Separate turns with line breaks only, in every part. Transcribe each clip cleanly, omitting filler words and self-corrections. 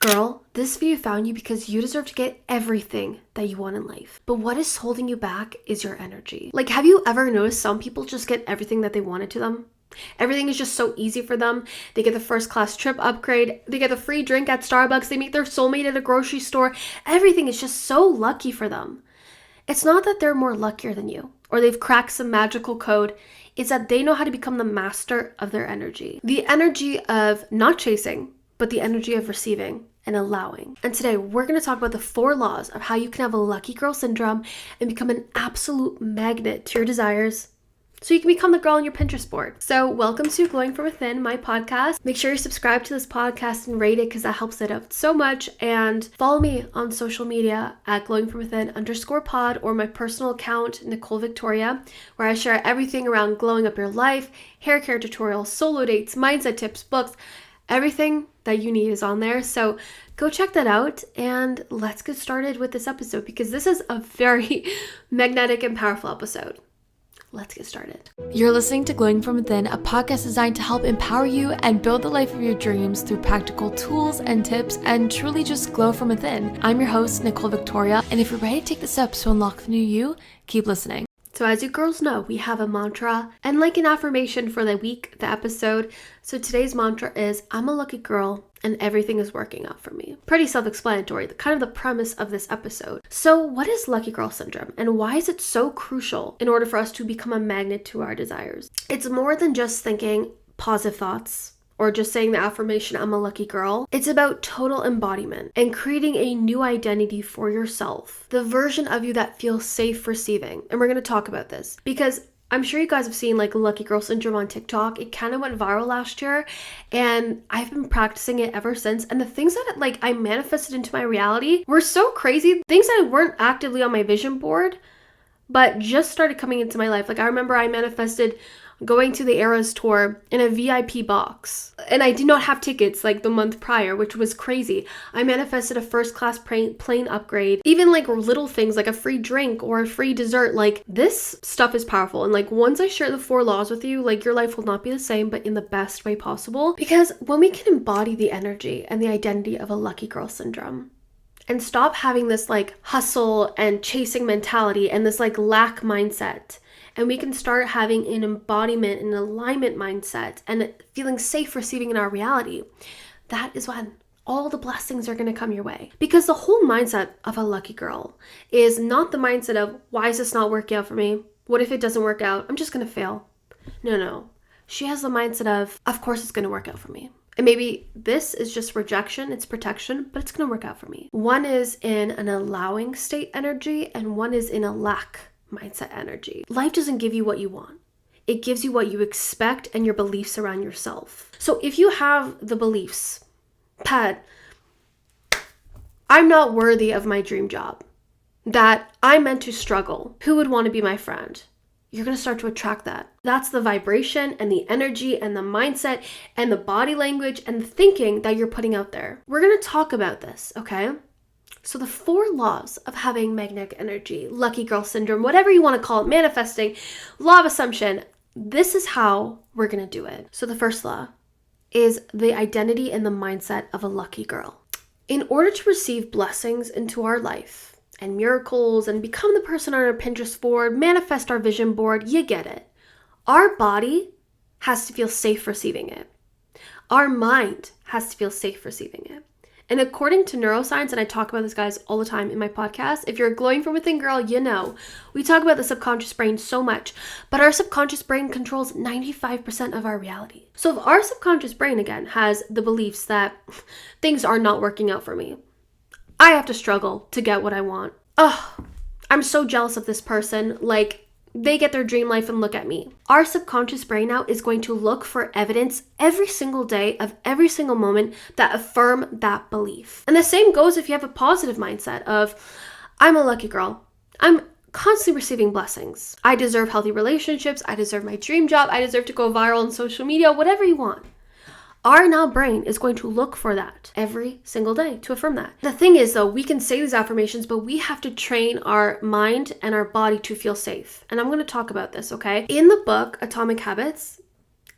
Girl, this video found you because you deserve to get everything that you want in life. But what is holding you back is your energy. Like, have you ever noticed some people just get everything that they wanted to them? Everything is just so easy for them. They get the first class trip upgrade. They get the free drink at Starbucks. They meet their soulmate at a grocery store. Everything is just so lucky for them. It's not that they're more luckier than you or they've cracked some magical code. It's that they know how to become the master of their energy. The energy of not chasing, but the energy of receiving and allowing. And today we're going to talk about the 4 laws of how you can have a lucky girl syndrome and become an absolute magnet to your desires so you can become the girl on your Pinterest board. So welcome to Glowing From Within, my podcast. Make sure you subscribe to this podcast and rate it because that helps it out so much. And follow me on social media at glowingfromwithin_pod or my personal account, Nicole Victoriia, where I share everything around glowing up your life, hair care tutorials, solo dates, mindset tips, books. Everything that you need is on there. So go check that out and let's get started with this episode because this is a very magnetic and powerful episode. Let's get started. You're listening to Glowing From Within, a podcast designed to help empower you and build the life of your dreams through practical tools and tips and truly just glow from within. I'm your host, Nicole Victoriia, and if you're ready to take the steps to unlock the new you, keep listening. So as you girls know, we have a mantra and like an affirmation for the week, the episode. So today's mantra is, I'm a lucky girl and everything is working out for me. Pretty self-explanatory, kind of the premise of this episode. So what is lucky girl syndrome and why is it so crucial in order for us to become a magnet to our desires? It's more than just thinking positive thoughts or just saying the affirmation, I'm a lucky girl. It's about total embodiment and creating a new identity for yourself. The version of you that feels safe receiving. And we're going to talk about this because I'm sure you guys have seen like lucky girl syndrome on TikTok. It kind of went viral last year and I've been practicing it ever since. And the things that I manifested into my reality were so crazy. Things that weren't actively on my vision board, but just started coming into my life. Like I remember I manifested going to the Eras tour in a VIP box. And I did not have tickets like the month prior, which was crazy. I manifested a first class plane upgrade. Even like little things like a free drink or a free dessert. Like this stuff is powerful. And like once I share the 4 laws with you, like your life will not be the same, but in the best way possible. Because when we can embody the energy and the identity of a lucky girl syndrome, and stop having this like hustle and chasing mentality and this like lack mindset, and we can start having an embodiment and alignment mindset and feeling safe receiving in our reality, that is when all the blessings are going to come your way. Because the whole mindset of a lucky girl is not the mindset of, why is this not working out for me? What if it doesn't work out? I'm just going to fail. No. She has the mindset of course it's going to work out for me. And maybe this is just rejection, it's protection, but it's going to work out for me. One is in an allowing state energy and one is in a lack mindset energy. Life doesn't give you what you want. It gives you what you expect and your beliefs around yourself. So if you have the beliefs that I'm not worthy of my dream job, that I'm meant to struggle, who would want to be my friend? You're going to start to attract that. That's the vibration and the energy and the mindset and the body language and the thinking that you're putting out there. We're going to talk about this, okay? So the 4 laws of having magnetic energy, lucky girl syndrome, whatever you want to call it, manifesting, law of assumption, this is how we're going to do it. So the first law is the identity and the mindset of a lucky girl. In order to receive blessings into our life and miracles and become the person on our Pinterest board, manifest our vision board, you get it. Our body has to feel safe receiving it. Our mind has to feel safe receiving it. And according to neuroscience, and I talk about this guys all the time in my podcast, if you're a glowing from within girl, you know, we talk about the subconscious brain so much, but our subconscious brain controls 95% of our reality. So if our subconscious brain, again, has the beliefs that things are not working out for me, I have to struggle to get what I want. Oh, I'm so jealous of this person. Like, they get their dream life and look at me. Our subconscious brain now is going to look for evidence every single day of every single moment that affirm that belief. And the same goes if you have a positive mindset of, I'm a lucky girl. I'm constantly receiving blessings. I deserve healthy relationships. I deserve my dream job. I deserve to go viral on social media, whatever you want. Our now brain is going to look for that every single day to affirm that. The thing is though, we can say these affirmations, but we have to train our mind and our body to feel safe. And I'm going to talk about this, okay? In the book, Atomic Habits,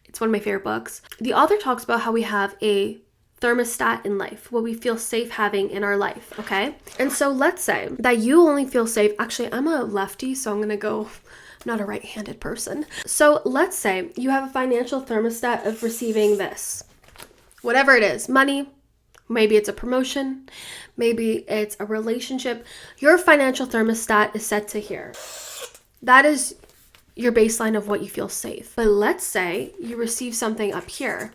it's one of my favorite books. The author talks about how we have a thermostat in life, what we feel safe having in our life, okay? And so let's say that you only feel safe. Actually, I'm a lefty, so I'm gonna go, I'm not a right-handed person. So let's say you have a financial thermostat of receiving this, whatever it is, money, maybe it's a promotion, maybe it's a relationship. Your financial thermostat is set to here. That is your baseline of what you feel safe. But let's say you receive something up here.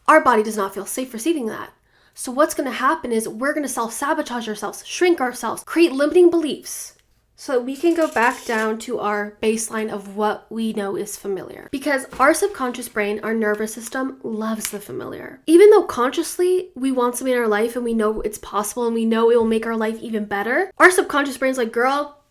Our body does not feel safe receiving that. So what's going to happen is we're going to self-sabotage ourselves, shrink ourselves, create limiting beliefs so that we can go back down to our baseline of what we know is familiar. Because our subconscious brain, our nervous system, loves the familiar. Even though consciously we want something in our life and we know it's possible and we know it will make our life even better, our subconscious brain's like, girl,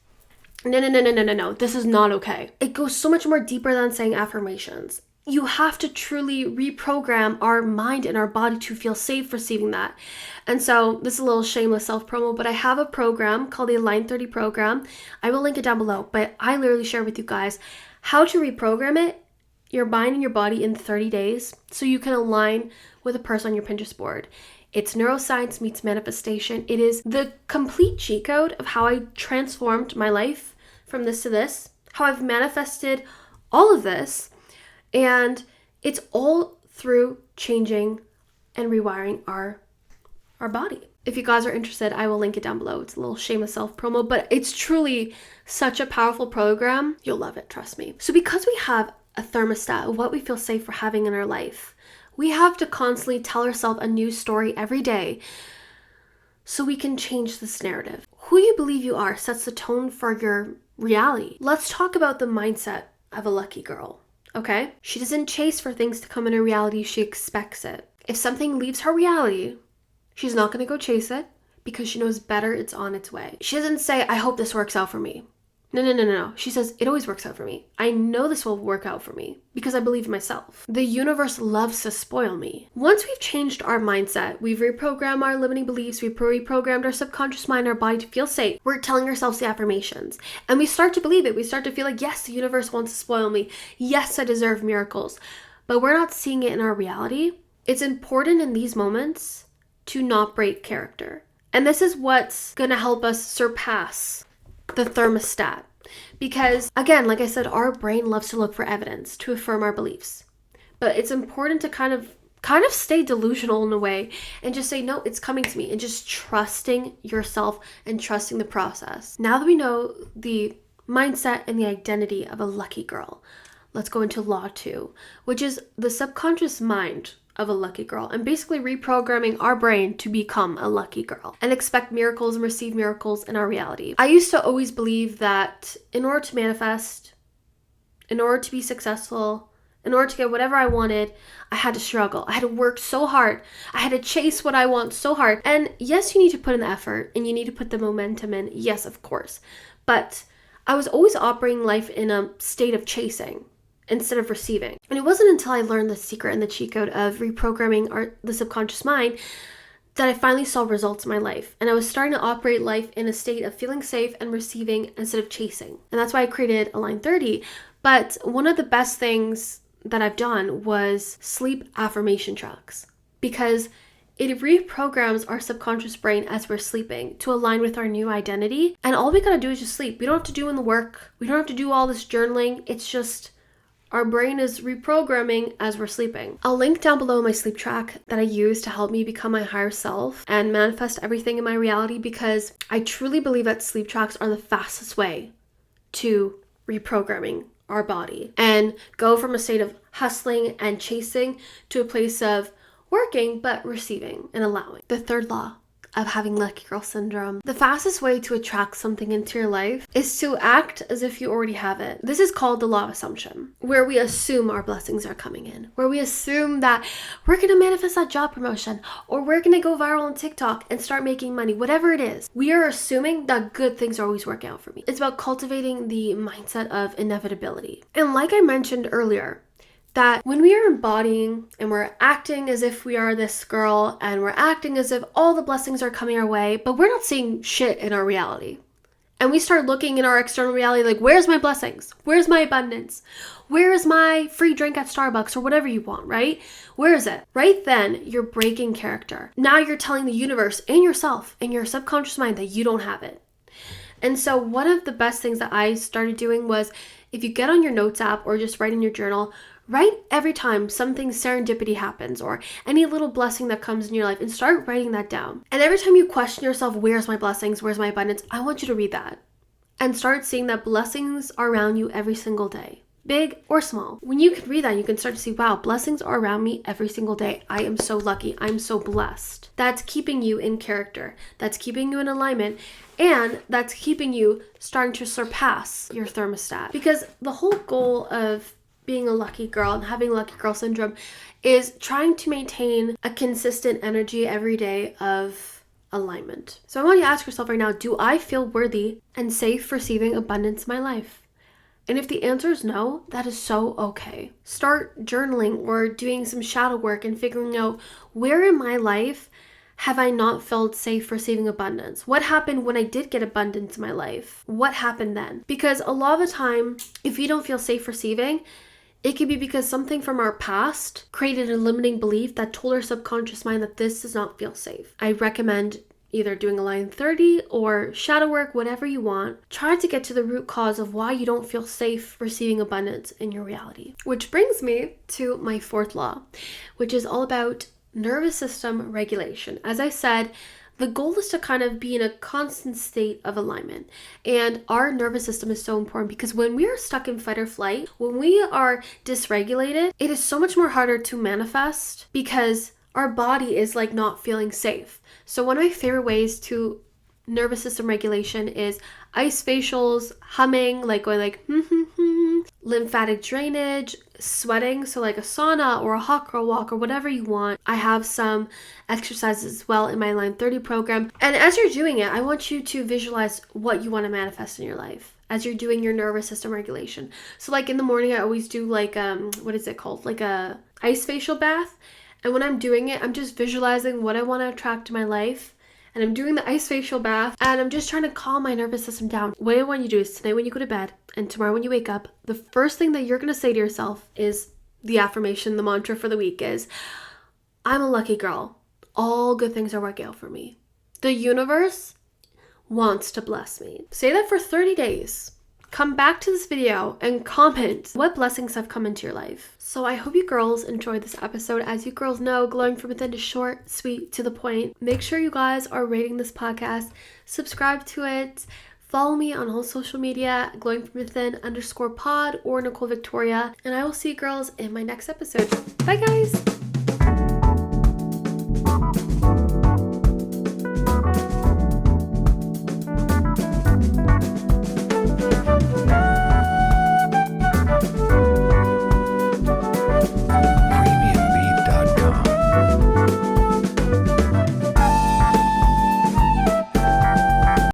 no, this is not okay. It goes so much more deeper than saying affirmations. You have to truly reprogram our mind and our body to feel safe receiving that. And so this is a little shameless self-promo, but I have a program called the Align 30 program. I will link it down below, but I literally share with you guys how to reprogram it, your mind and your body in 30 days so you can align with a person on your Pinterest board. It's neuroscience meets manifestation. It is the complete cheat code of how I transformed my life from this to this, how I've manifested all of this. And it's all through changing and rewiring our body. If you guys are interested, I will link it down below. It's a little shameless self-promo, but it's truly such a powerful program. You'll love it, trust me. So because we have a thermostat of what we feel safe for having in our life, we have to constantly tell ourselves a new story every day so we can change this narrative. Who you believe you are sets the tone for your reality. Let's talk about the mindset of a lucky girl. Okay? She doesn't chase for things to come in her reality, she expects it. If something leaves her reality, she's not going to go chase it because she knows better it's on its way. She doesn't say, I hope this works out for me. No. She says, it always works out for me. I know this will work out for me because I believe in myself. The universe loves to spoil me. Once we've changed our mindset, we've reprogrammed our limiting beliefs, we've reprogrammed our subconscious mind, our body to feel safe, we're telling ourselves the affirmations. And we start to believe it. We start to feel like, yes, the universe wants to spoil me. Yes, I deserve miracles. But we're not seeing it in our reality. It's important in these moments to not break character. And this is what's going to help us surpass the thermostat. Because again, like I said, our brain loves to look for evidence to affirm our beliefs. But it's important to kind of stay delusional in a way and just say, no, it's coming to me, and just trusting yourself and trusting the process. Now that we know the mindset and the identity of a lucky girl, let's go into law 2, which is the subconscious mind of a lucky girl, and basically reprogramming our brain to become a lucky girl and expect miracles and receive miracles in our reality. I used to always believe that in order to manifest, in order to be successful, in order to get whatever I wanted, I had to struggle. I had to work so hard. I had to chase what I want so hard. And yes, you need to put in the effort and you need to put the momentum in. Yes, of course. But I was always operating life in a state of chasing instead of receiving. And it wasn't until I learned the secret and the cheat code of reprogramming the subconscious mind that I finally saw results in my life. And I was starting to operate life in a state of feeling safe and receiving instead of chasing. And that's why I created Align 30. But one of the best things that I've done was sleep affirmation tracks, because it reprograms our subconscious brain as we're sleeping to align with our new identity. And all we gotta do is just sleep. We don't have to do in the work. We don't have to do all this journaling. It's just our brain is reprogramming as we're sleeping. I'll link down below my sleep track that I use to help me become my higher self and manifest everything in my reality, because I truly believe that sleep tracks are the fastest way to reprogramming our body and go from a state of hustling and chasing to a place of working but receiving and allowing. The third law of having lucky girl syndrome. The fastest way to attract something into your life is to act as if you already have it. This is called the law of assumption, where we assume our blessings are coming in, where we assume that we're going to manifest that job promotion, or we're going to go viral on TikTok and start making money, whatever it is. We are assuming that good things are always working out for me. It's about cultivating the mindset of inevitability. And like I mentioned earlier, that when we are embodying and we're acting as if we are this girl and we're acting as if all the blessings are coming our way, but we're not seeing shit in our reality. And we start looking in our external reality like, where's my blessings? Where's my abundance? Where is my free drink at Starbucks or whatever you want, right? Where is it? Right then, you're breaking character. Now you're telling the universe and yourself and your subconscious mind that you don't have it. And so one of the best things that I started doing was, if you get on your notes app or just write in your journal, write every time something serendipity happens or any little blessing that comes in your life, and start writing that down. And every time you question yourself, where's my blessings? Where's my abundance? I want you to read that and start seeing that blessings are around you every single day, big or small. When you can read that, you can start to see, wow, blessings are around me every single day. I am so lucky. I'm so blessed. That's keeping you in character. That's keeping you in alignment. And that's keeping you starting to surpass your thermostat. Because the whole goal of being a lucky girl and having lucky girl syndrome is trying to maintain a consistent energy every day of alignment. So I want you to ask yourself right now, do I feel worthy and safe receiving abundance in my life? And if the answer is no, that is so okay. Start journaling or doing some shadow work and figuring out, where in my life have I not felt safe receiving abundance? What happened when I did get abundance in my life? What happened then? Because a lot of the time, if you don't feel safe receiving, it could be because something from our past created a limiting belief that told our subconscious mind that this does not feel safe. I recommend either doing a line 30 or shadow work, whatever you want. Try to get to the root cause of why you don't feel safe receiving abundance in your reality. Which brings me to my fourth law, which is all about nervous system regulation. As I said, the goal is to kind of be in a constant state of alignment. And our nervous system is so important because when we are stuck in fight or flight, when we are dysregulated, it is so much more harder to manifest because our body is like not feeling safe. So one of my favorite ways to nervous system regulation is ice facials, humming, like going like lymphatic drainage, sweating, so like a sauna or a hot girl walk or whatever you want. I have some exercises as well in my line 30 program. And as you're doing it, I want you to visualize what you want to manifest in your life as you're doing your nervous system regulation. So like in the morning, I always do like, what is it called? Like a ice facial bath. And when I'm doing it, I'm just visualizing what I want to attract to my life. And I'm doing the ice facial bath, and I'm just trying to calm my nervous system down. What I want you to do is tonight when you go to bed and tomorrow when you wake up, the first thing that you're going to say to yourself is the affirmation, the mantra for the week is, I'm a lucky girl. All good things are working out for me. The universe wants to bless me. Say that for 30 days. Come back to this video and comment what blessings have come into your life. So I hope you girls enjoyed this episode. As you girls know, Glowing From Within is short, sweet, to the point. Make sure you guys are rating this podcast, subscribe to it, follow me on all social media, glowingfromwithin_pod or Nicole Victoriia, and I will see you girls in my next episode. Bye guys!